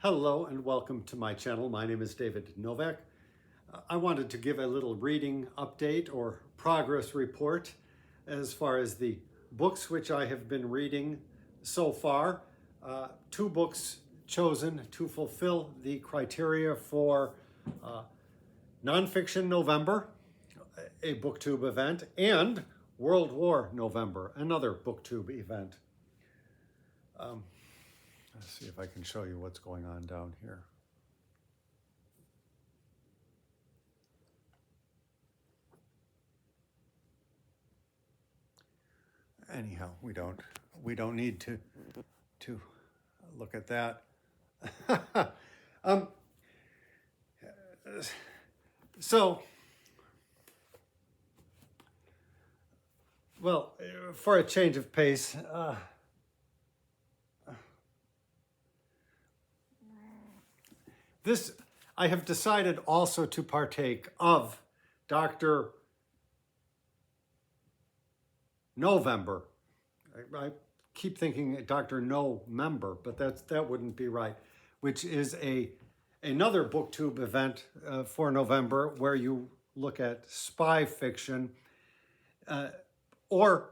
Hello and welcome to my channel. My name is David Novak. I wanted to give a little reading update or progress report as far as the books which I have been reading so far. Two books chosen to fulfill the criteria for Nonfiction November, a booktube event, and World War November, another booktube event. Let's see if I can show you what's going on down here. Anyhow, we don't need to look at that. Well, for a change of pace, I have decided also to partake of Dr. November. I keep thinking Dr. No-member, but that wouldn't be right, which is another booktube event for November where you look at spy fiction or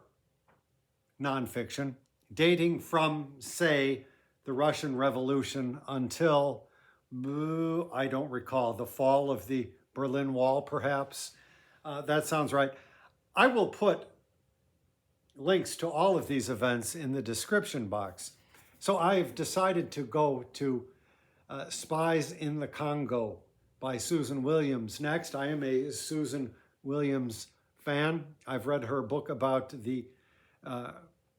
nonfiction dating from, say, the Russian Revolution until I don't recall, the fall of the Berlin Wall, perhaps. That sounds right. I will put links to all of these events in the description box. So I've decided to go to Spies in the Congo by Susan Williams next. I am a Susan Williams fan. I've read her book about the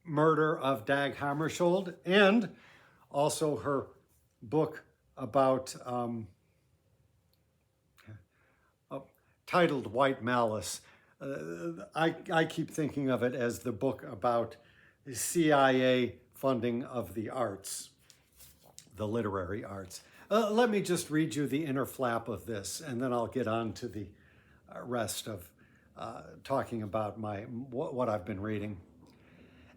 murder of Dag Hammarskjöld and also her book about titled White Malice. I keep thinking of it as the book about CIA funding of the arts, the literary arts. Let me just read you the inner flap of this, and then I'll get on to the rest of talking about what I've been reading.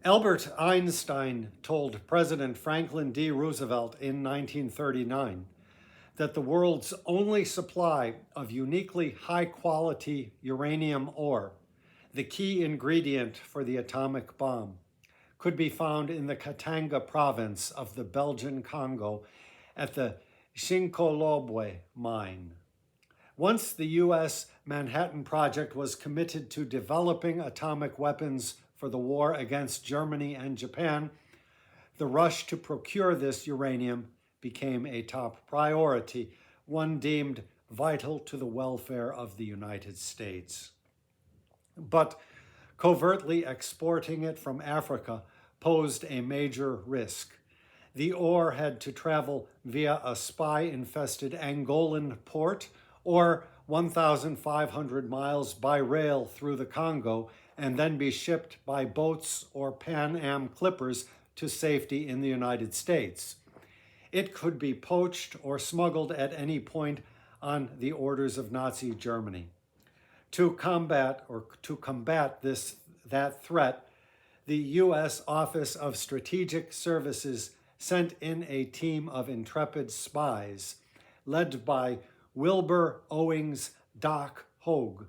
Albert Einstein told President Franklin D. Roosevelt in 1939 that the world's only supply of uniquely high-quality uranium ore, the key ingredient for the atomic bomb, could be found in the Katanga province of the Belgian Congo at the Shinkolobwe mine. Once the U.S. Manhattan Project was committed to developing atomic weapons for the war against Germany and Japan, the rush to procure this uranium became a top priority, one deemed vital to the welfare of the United States. But covertly exporting it from Africa posed a major risk. The ore had to travel via a spy-infested Angolan port or 1,500 miles by rail through the Congo and then be shipped by boats or Pan Am clippers to safety in the United States. It could be poached or smuggled at any point on the orders of Nazi Germany. To combat that threat, the U.S. Office of Strategic Services sent in a team of intrepid spies led by Wilbur Owings Doc Hogue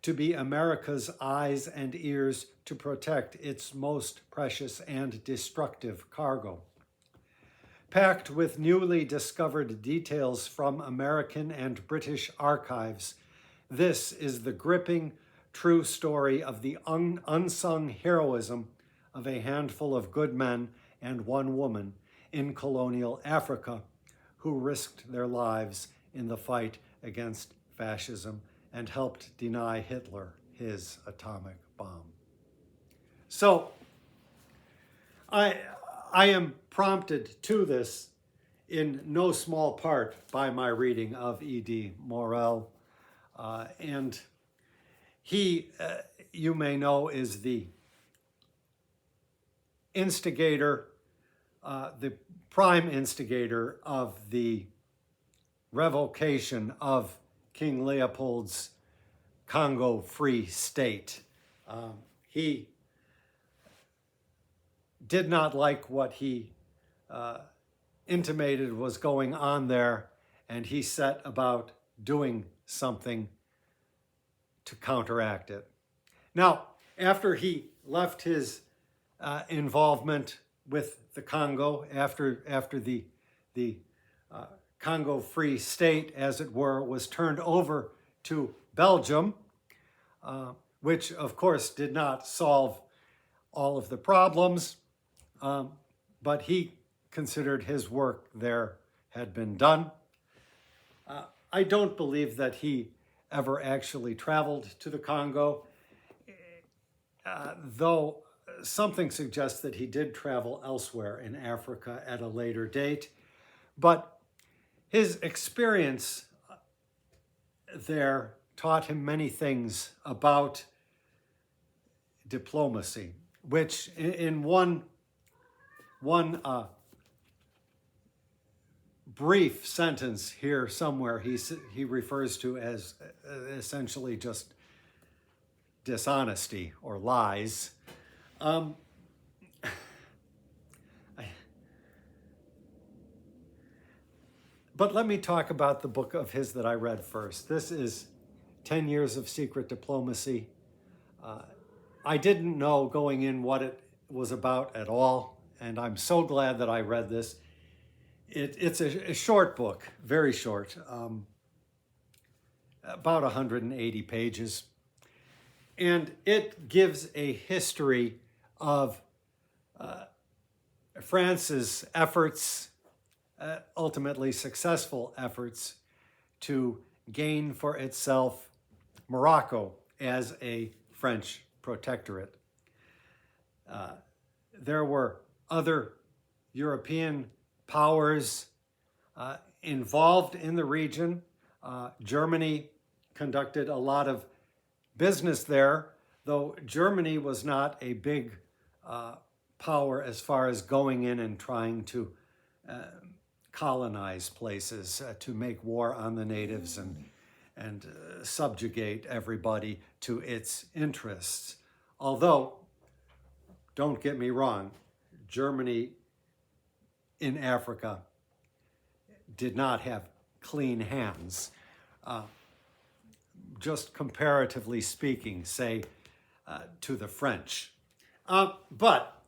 to be America's eyes and ears to protect its most precious and destructive cargo. Packed with newly discovered details from American and British archives, this is the gripping, true story of the unsung heroism of a handful of good men and one woman in colonial Africa who risked their lives in the fight against fascism and helped deny Hitler his atomic bomb. So, I am prompted to this in no small part by my reading of E.D. Morel. And he, you may know, is the instigator, the prime instigator of the revocation of King Leopold's Congo Free State. He did not like what he intimated was going on there, and he set about doing something to counteract it. Now, after he left his involvement with the Congo, after the Congo Free State, as it were, was turned over to Belgium, which of course did not solve all of the problems, but he considered his work there had been done. I don't believe that he ever actually traveled to the Congo, though something suggests that he did travel elsewhere in Africa at a later date. But his experience there taught him many things about diplomacy, which in one brief sentence here somewhere he refers to as essentially just dishonesty or lies. But let me talk about the book of his that I read first. This is 10 Years of Secret Diplomacy. I didn't know going in what it was about at all, and I'm so glad that I read this. It's a short book, very short, about 180 pages. And it gives a history of France's efforts, ultimately successful efforts, to gain for itself Morocco as a French protectorate. There were other European powers involved in the region. Germany conducted a lot of business there, though Germany was not a big power as far as going in and trying to colonize places, to make war on the natives and subjugate everybody to its interests. Although, don't get me wrong, Germany in Africa did not have clean hands, just comparatively speaking, say, to the French. But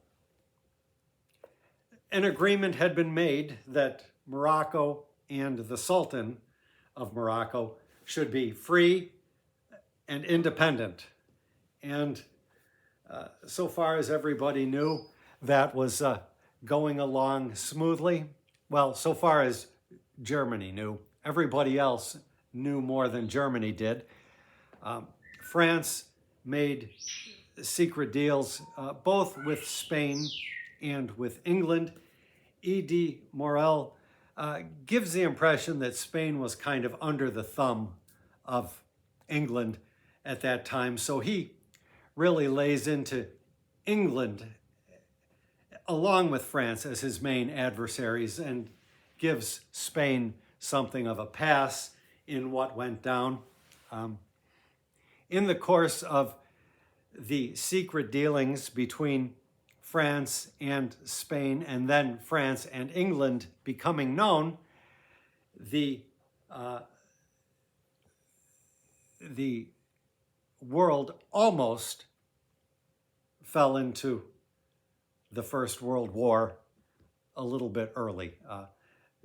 an agreement had been made that Morocco and the Sultan of Morocco should be free and independent. And so far as everybody knew, that was going along smoothly. Well, so far as Germany knew. Everybody else knew more than Germany did. France made secret deals both with Spain and with England. E.D. Morel gives the impression that Spain was kind of under the thumb of England at that time, so he really lays into England along with France as his main adversaries and gives Spain something of a pass in what went down. In the course of the secret dealings between France and Spain, and then France and England becoming known, the world almost fell into the First World War a little bit early.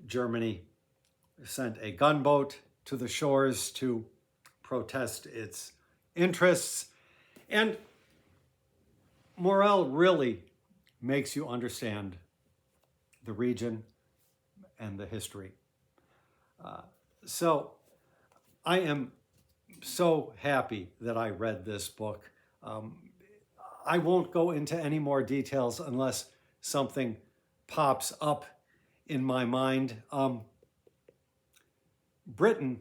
Germany sent a gunboat to the shores to protest its interests. And Morel really makes you understand the region and the history. So I am so happy that I read this book. I won't go into any more details unless something pops up in my mind. Britain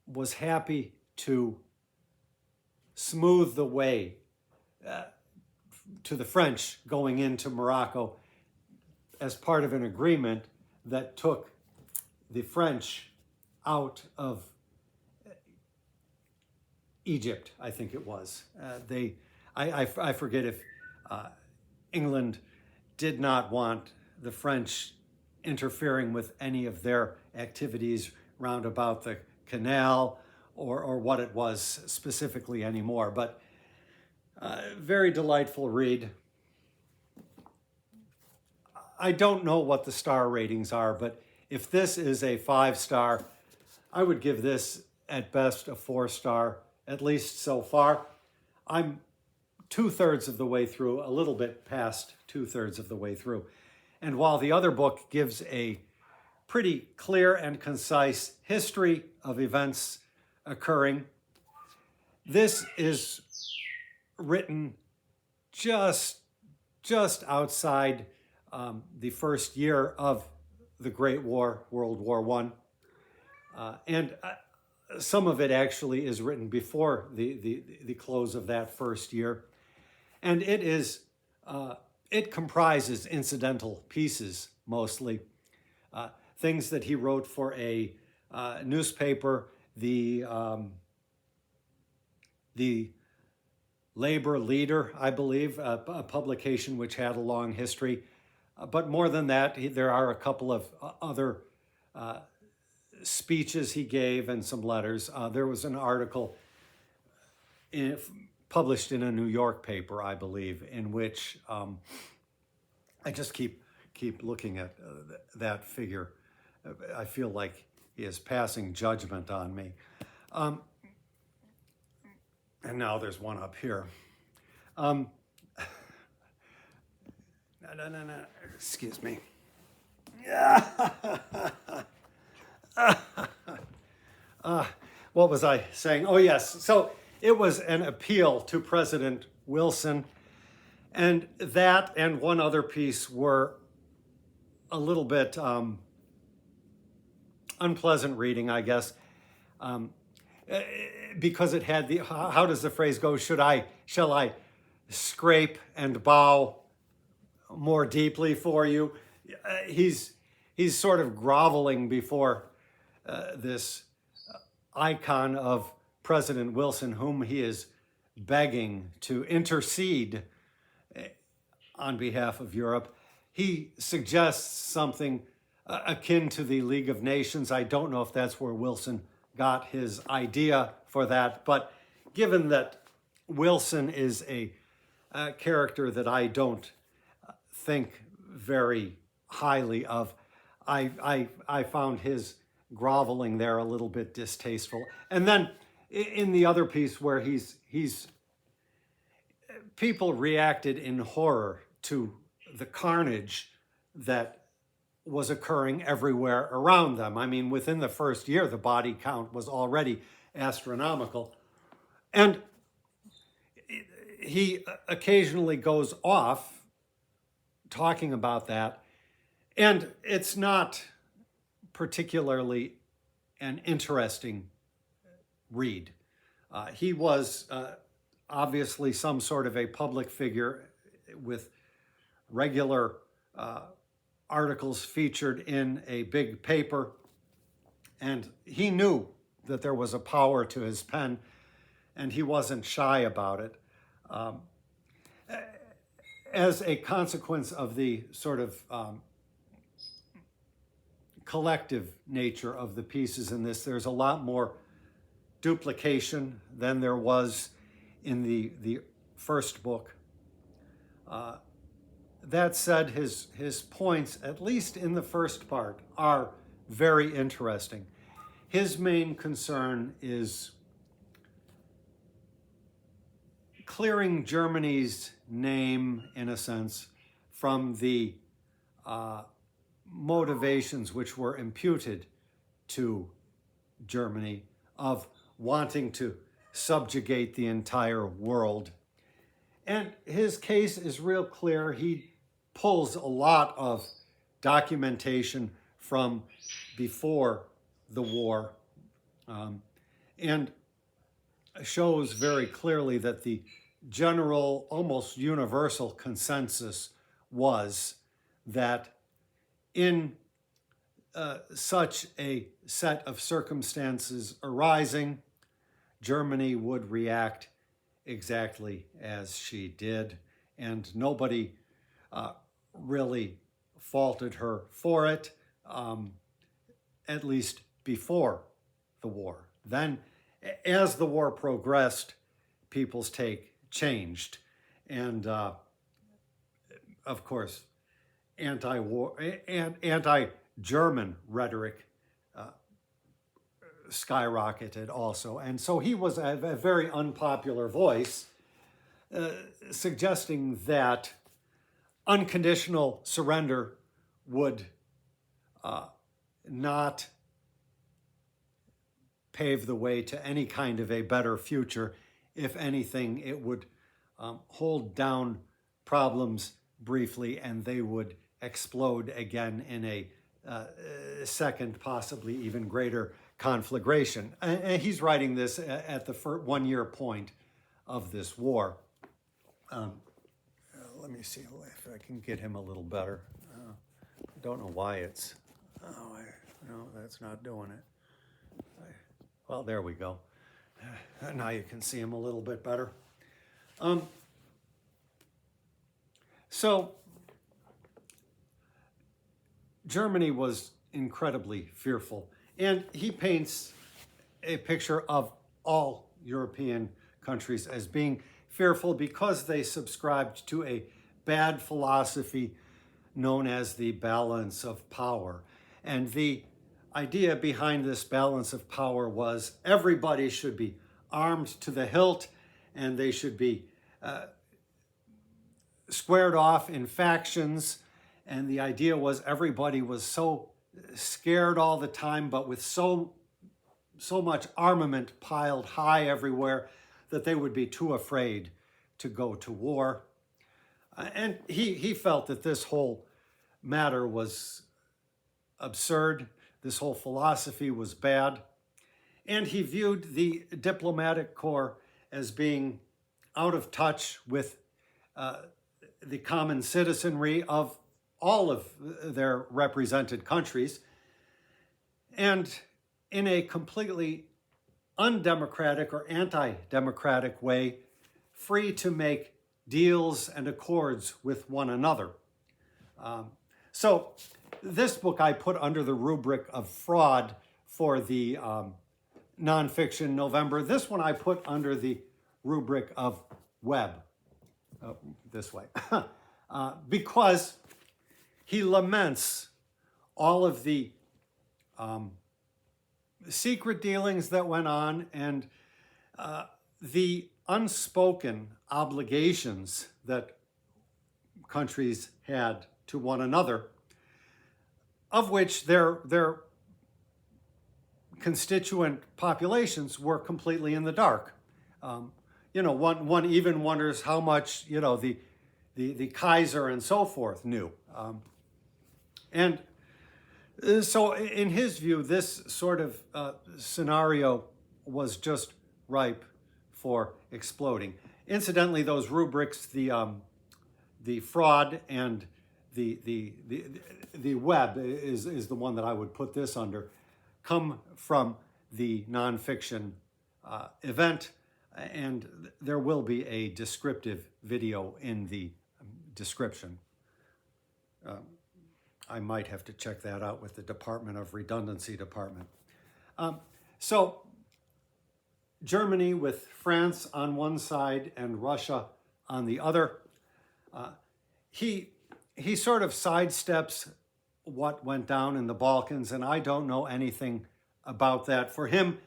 was happy to smooth the way to the French going into Morocco as part of an agreement that took the French out of Egypt, I think it was. I forget if England did not want the French interfering with any of their activities round about the canal or what it was specifically anymore. But very delightful read. I don't know what the star ratings are, but if this is a 5-star, I would give this at best a 4-star, at least so far. I'm 2/3 of the way through, a little bit past 2/3 of the way through. And while the other book gives a pretty clear and concise history of events occurring, this is written just outside the first year of the Great War, World War I. And some of it actually is written before the close of that first year. And it comprises incidental pieces mostly. Things that he wrote for a newspaper, the Labor Leader, I believe, a publication which had a long history. But more than that, there are a couple of other speeches he gave and some letters. There was an article published in a New York paper, I believe, in which I just keep looking at that figure. I feel like he is passing judgment on me. And now there's one up here. No, excuse me. What was I saying? Oh, yes. So it was an appeal to President Wilson. And that and one other piece were a little bit unpleasant reading, I guess, because it had the, how does the phrase go? Shall I scrape and bow more deeply for you? He's sort of groveling before this icon of President Wilson, whom he is begging to intercede on behalf of Europe. He suggests something akin to the League of Nations. I don't know if that's where Wilson got his idea for that, but given that Wilson is a character that I don't think very highly of, I found his groveling there a little bit distasteful. And then in the other piece where people reacted in horror to the carnage that was occurring everywhere around them. I mean, within the first year, the body count was already astronomical. And he occasionally goes off talking about that. And it's not particularly an interesting read. He was obviously some sort of a public figure with regular articles featured in a big paper, and he knew that there was a power to his pen, and he wasn't shy about it. As a consequence of the sort of collective nature of the pieces in this, there's a lot more duplication than there was in the first book. That said, his points, at least in the first part, are very interesting. His main concern is clearing Germany's name, in a sense, from the motivations which were imputed to Germany of wanting to subjugate the entire world. And his case is real clear. He pulls a lot of documentation from before the war and shows very clearly that the general, almost universal consensus was that in such a set of circumstances arising, Germany would react exactly as she did, and nobody really faulted her for it, at least before the war. Then, as the war progressed, people's take changed. And of course, anti-war and anti-German rhetoric skyrocketed also. And so he was a very unpopular voice, suggesting that unconditional surrender would not pave the way to any kind of a better future. If anything, it would hold down problems briefly, and they would explode again in a second, possibly even greater conflagration. And he's writing this at the 1 year point of this war. Let me see if I can get him a little better. I don't know why it's, no, that's not doing it. Well, there we go. Now you can see him a little bit better. So Germany was incredibly fearful, and he paints a picture of all European countries as being fearful because they subscribed to a bad philosophy known as the balance of power. And the idea behind this balance of power was everybody should be armed to the hilt, and they should be squared off in factions. And the idea was everybody was so scared all the time, but with so much armament piled high everywhere that they would be too afraid to go to war. And he felt that this whole matter was absurd. This whole philosophy was bad. And he viewed the diplomatic corps as being out of touch with the common citizenry of all of their represented countries, and in a completely undemocratic or anti-democratic way, free to make deals and accords with one another. So this book I put under the rubric of fraud for the nonfiction November. This one I put under the rubric of web, this way, because he laments all of the secret dealings that went on and the unspoken obligations that countries had to one another, of which their constituent populations were completely in the dark. One even wonders how much the Kaiser and so forth knew. And so in his view, this sort of scenario was just ripe for exploding. Incidentally, those rubrics, the fraud and the web is the one that I would put this under, come from the nonfiction event, and there will be a descriptive video in the description. I might have to check that out with the Department of Redundancy Department. So Germany with France on one side and Russia on the other. He sort of sidesteps what went down in the Balkans, and I don't know anything about that. For him,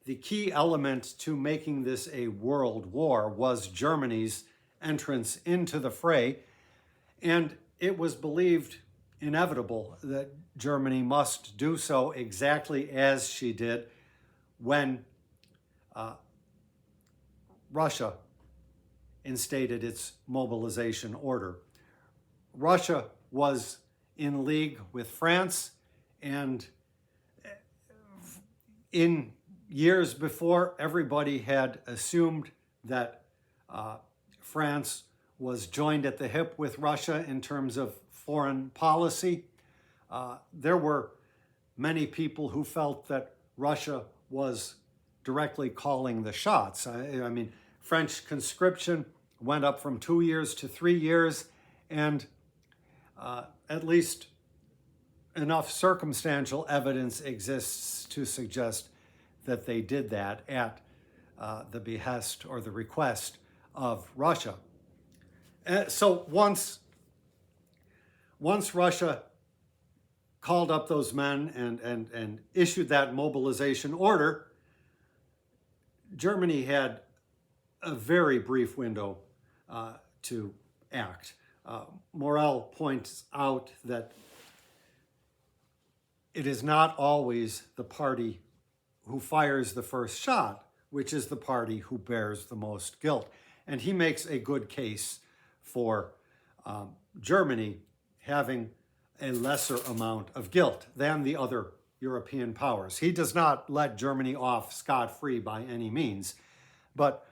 the key element to making this a world war was Germany's entrance into the fray, and it was believed inevitable that Germany must do so exactly as she did when Russia instated its mobilization order. Russia was in league with France, and in years before, everybody had assumed that France was joined at the hip with Russia in terms of foreign policy. There were many people who felt that Russia was directly calling the shots. I mean, French conscription went up from 2 years to 3 years, and at least enough circumstantial evidence exists to suggest that they did that at the behest or the request of Russia. So once Russia called up those men and issued that mobilization order, Germany had a very brief window to act. Morel points out that it is not always the party who fires the first shot, which is the party who bears the most guilt. And he makes a good case for Germany having a lesser amount of guilt than the other European powers. He does not let Germany off scot-free by any means. But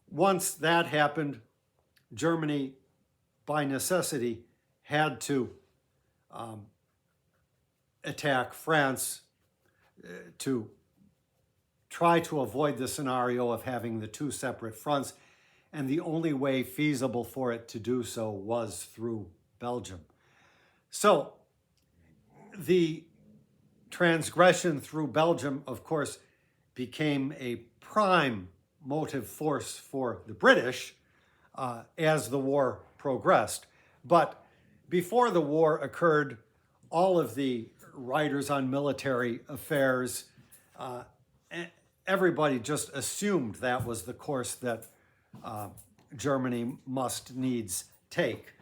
once that happened, Germany, by necessity, had to attack France to try to avoid the scenario of having the two separate fronts. And the only way feasible for it to do so was through Belgium. So the transgression through Belgium, of course, became a prime motive force for the British as the war progressed. But before the war occurred, all of the writers on military affairs, everybody just assumed that was the course that Germany must needs take.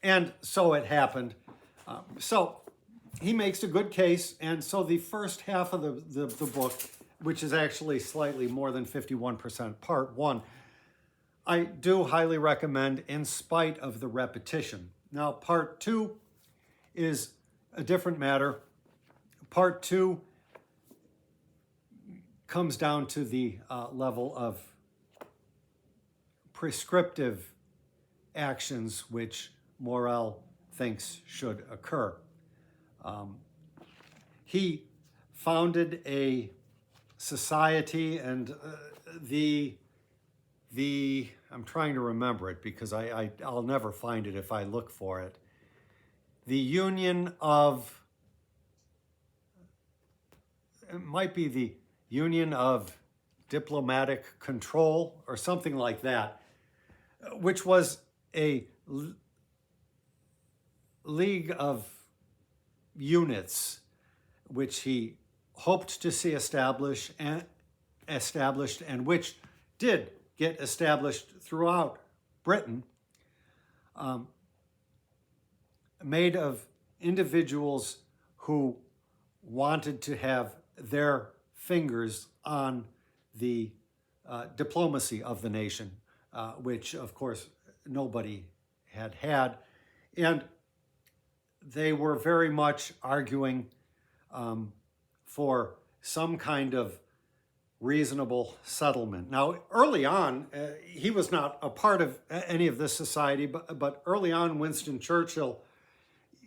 And so it happened. So he makes a good case, and so the first half of the book, which is actually slightly more than 51%, part one, I do highly recommend in spite of the repetition. Now, part two is a different matter. Part two comes down to the level of prescriptive actions which Morel thinks should occur. He founded a society, and I'm trying to remember it because I'll never find it if I look for it. The Union of, it might be the Union of Diplomatic Control or something like that, which was a league of units which he hoped to see established and which did get established throughout Britain, made of individuals who wanted to have their fingers on the diplomacy of the nation, which, of course, nobody had. And they were very much arguing for some kind of reasonable settlement. Now, early on, he was not a part of any of this society, but early on, Winston Churchill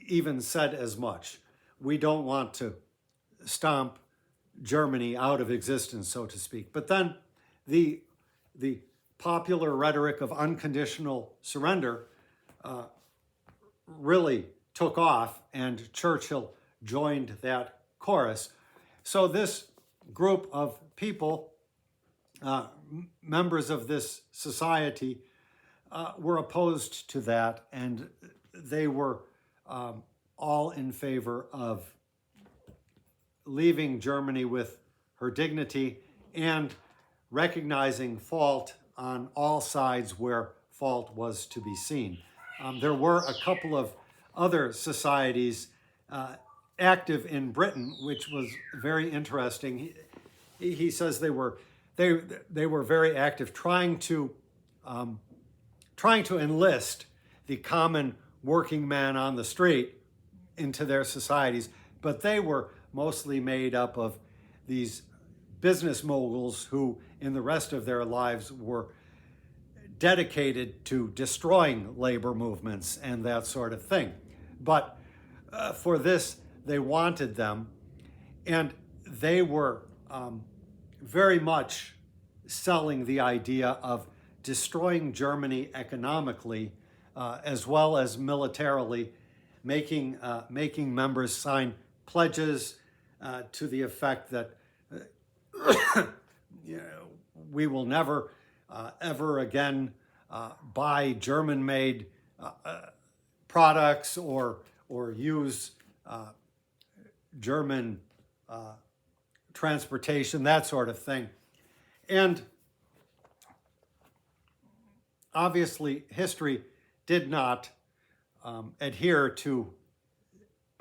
even said as much. We don't want to stomp Germany out of existence, so to speak. But then the popular rhetoric of unconditional surrender really took off, and Churchill joined that chorus. So this group of people, members of this society, were opposed to that, and they were all in favor of leaving Germany with her dignity and recognizing fault on all sides where fault was to be seen. There were a couple of other societies active in Britain, which was very interesting. He says they were very active, trying to enlist the common working man on the street into their societies, but they were mostly made up of these business moguls who, in the rest of their lives, were dedicated to destroying labor movements and that sort of thing. But for this, they wanted them, and they were very much selling the idea of destroying Germany economically as well as militarily, making members sign pledges to the effect that we will never ever again buy German-made products or use German transportation, that sort of thing. And obviously, history did not adhere to,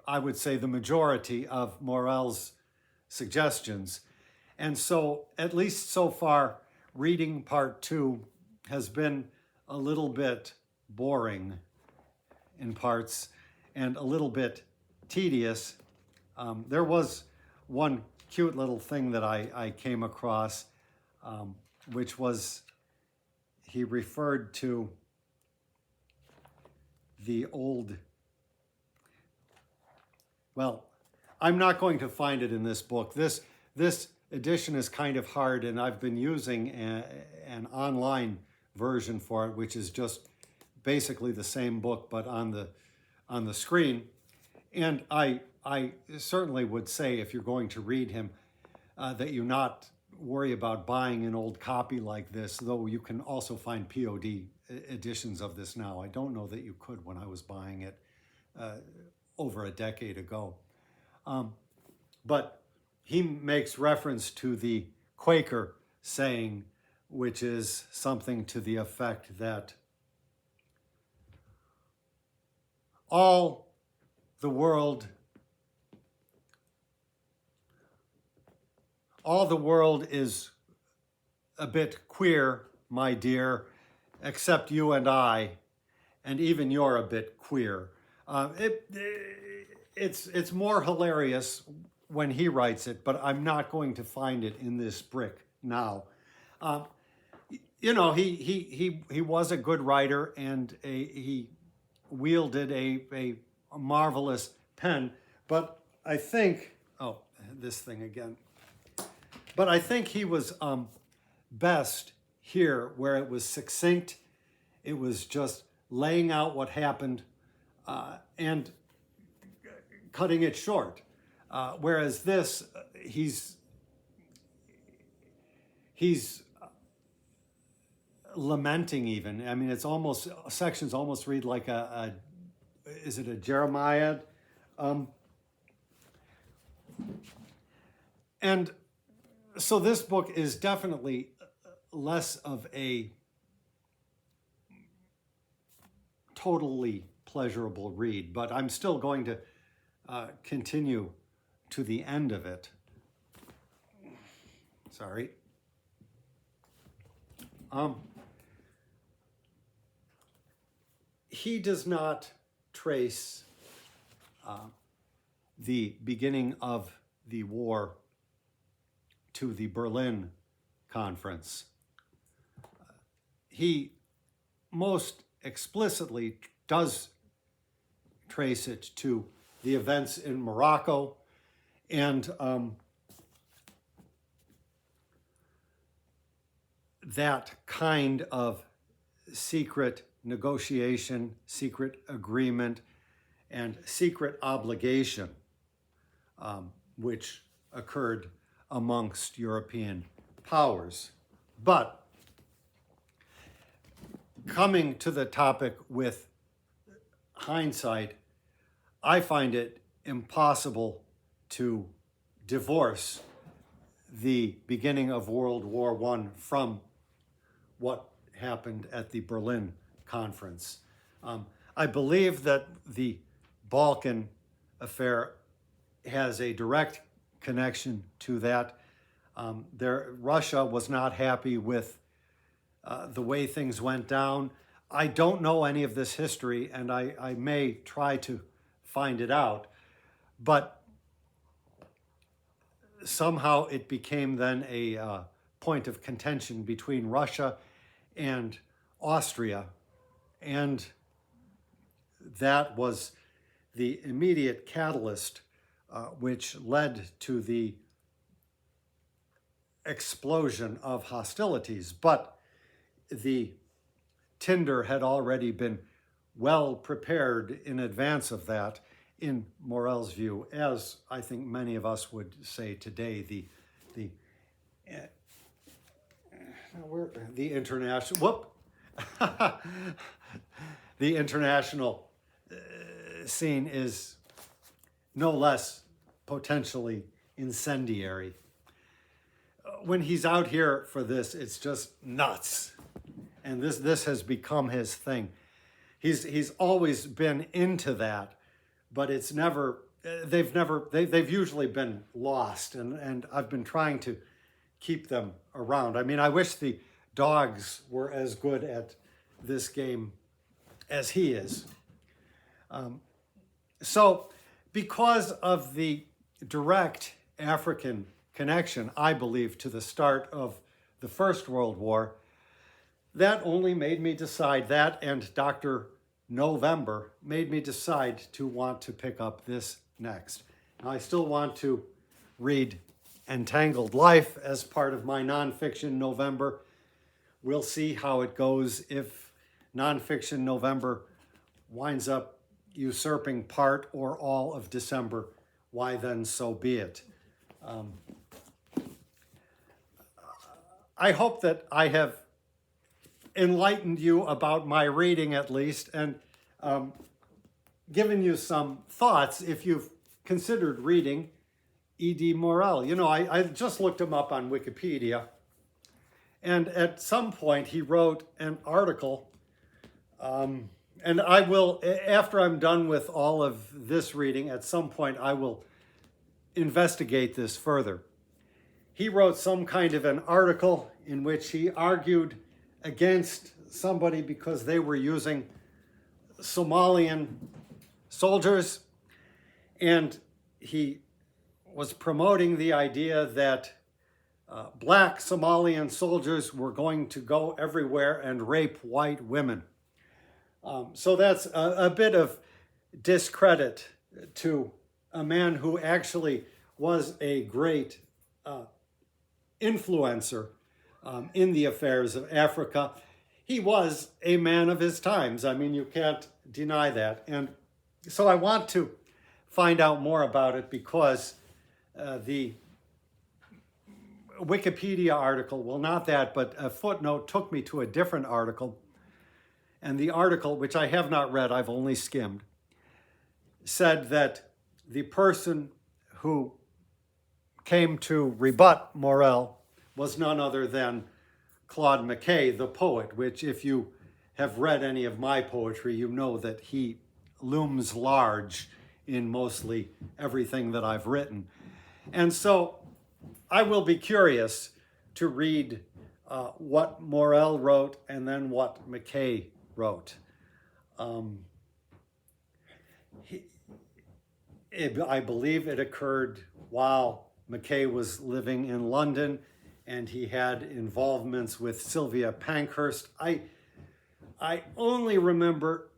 I would say, the majority of Morel's suggestions. And so, at least so far, reading part 2 has been a little bit boring in parts and a little bit tedious. There was one cute little thing that I came across, which was he referred to the old, well, I'm not going to find it in this book. This edition is kind of hard, and I've been using an online version for it, which is just basically the same book but on the screen. And I certainly would say, if you're going to read him, that you not worry about buying an old copy like this, though you can also find POD editions of this now. I don't know that you could when I was buying it over a decade ago. But he makes reference to the Quaker saying, which is something to the effect that all the world is a bit queer, my dear, except you and I, and even you're a bit queer. It's more hilarious when he writes it, but I'm not going to find it in this brick now. You know, he was a good writer, and he wielded a marvelous pen, but I think, oh, this thing again. But I think he was best here, where it was succinct. It was just laying out what happened and cutting it short. Whereas this, he's lamenting even. I mean, it's almost, sections almost read like is it a Jeremiah? And so this book is definitely less of a totally pleasurable read, but I'm still going to continue to the end of it. Sorry. He does not trace the beginning of the war to the Berlin Conference. He most explicitly does trace it to the events in Morocco, and that kind of secret negotiation, secret agreement, and secret obligation which occurred amongst European powers. But coming to the topic with hindsight, I find it impossible to divorce the beginning of World War I from what happened at the Berlin Conference. I believe that the Balkan affair has a direct connection to that. Russia was not happy with the way things went down. I don't know any of this history, and I may try to find it out, but somehow it became then a point of contention between Russia and Austria, and that was the immediate catalyst which led to the explosion of hostilities. But the tinder had already been well prepared in advance of that, in Morel's view, as I think many of us would say today, the international the international scene is no less potentially incendiary. When he's out here for this, it's just nuts, and this has become his thing. He's always been into that, but it's never they've usually been lost, and I've been trying to keep them around. I mean, I wish the dogs were as good at this game as he is. So because of the direct African connection, I believe, to the start of the First World War, that only made me decide, that and Dr. November made me decide to want to pick up this next. Now, I still want to read Entangled Life as part of my nonfiction November. We'll see how it goes. If nonfiction November winds up usurping part or all of December, why then so be it. I hope that I have enlightened you about my reading at least, and given you some thoughts if you've considered reading E.D. Morel. You know, I just looked him up on Wikipedia, and at some point he wrote an article, and I will, after I'm done with all of this reading, at some point I will investigate this further. He wrote some kind of an article in which he argued against somebody because they were using Somalian soldiers, and he was promoting the idea that black Somalian soldiers were going to go everywhere and rape white women. So that's a bit of discredit to a man who actually was a great influencer in the affairs of Africa. He was a man of his times. I mean, you can't deny that. And so I want to find out more about it because the Wikipedia article, well, not that, but a footnote took me to a different article. And the article, which I have not read, I've only skimmed, said that the person who came to rebut Morel was none other than Claude McKay, the poet, which if you have read any of my poetry, you know that he looms large in mostly everything that I've written. And so I will be curious to read what Morel wrote and then what McKay wrote. I believe it occurred while McKay was living in London, and he had involvements with Sylvia Pankhurst. I only remember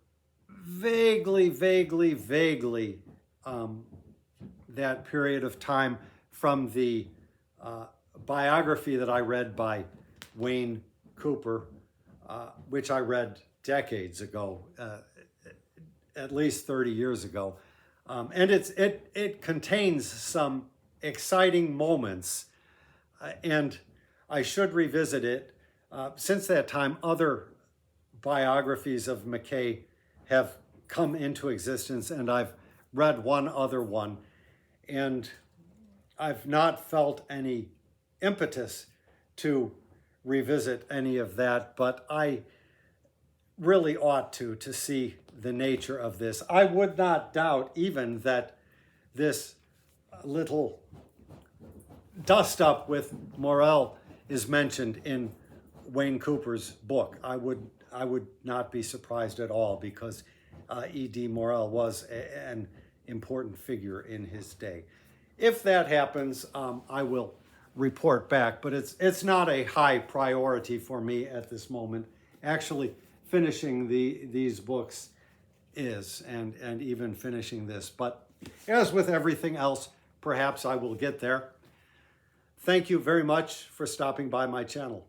vaguely that period of time from the biography that I read by Wayne Cooper, which I read decades ago, at least 30 years ago. And it contains some exciting moments, and I should revisit it. Since that time, other biographies of McKay have come into existence, and I've read one other one, and I've not felt any impetus to revisit any of that, but I really ought to see the nature of this. I would not doubt even that this little dust up with Morel is mentioned in Wayne Cooper's book. I would not be surprised at all, because E.D. Morel was an important figure in his day. If that happens, I will report back, but it's not a high priority for me at this moment. Actually, finishing these books is, and even finishing this. But as with everything else, perhaps I will get there. Thank you very much for stopping by my channel.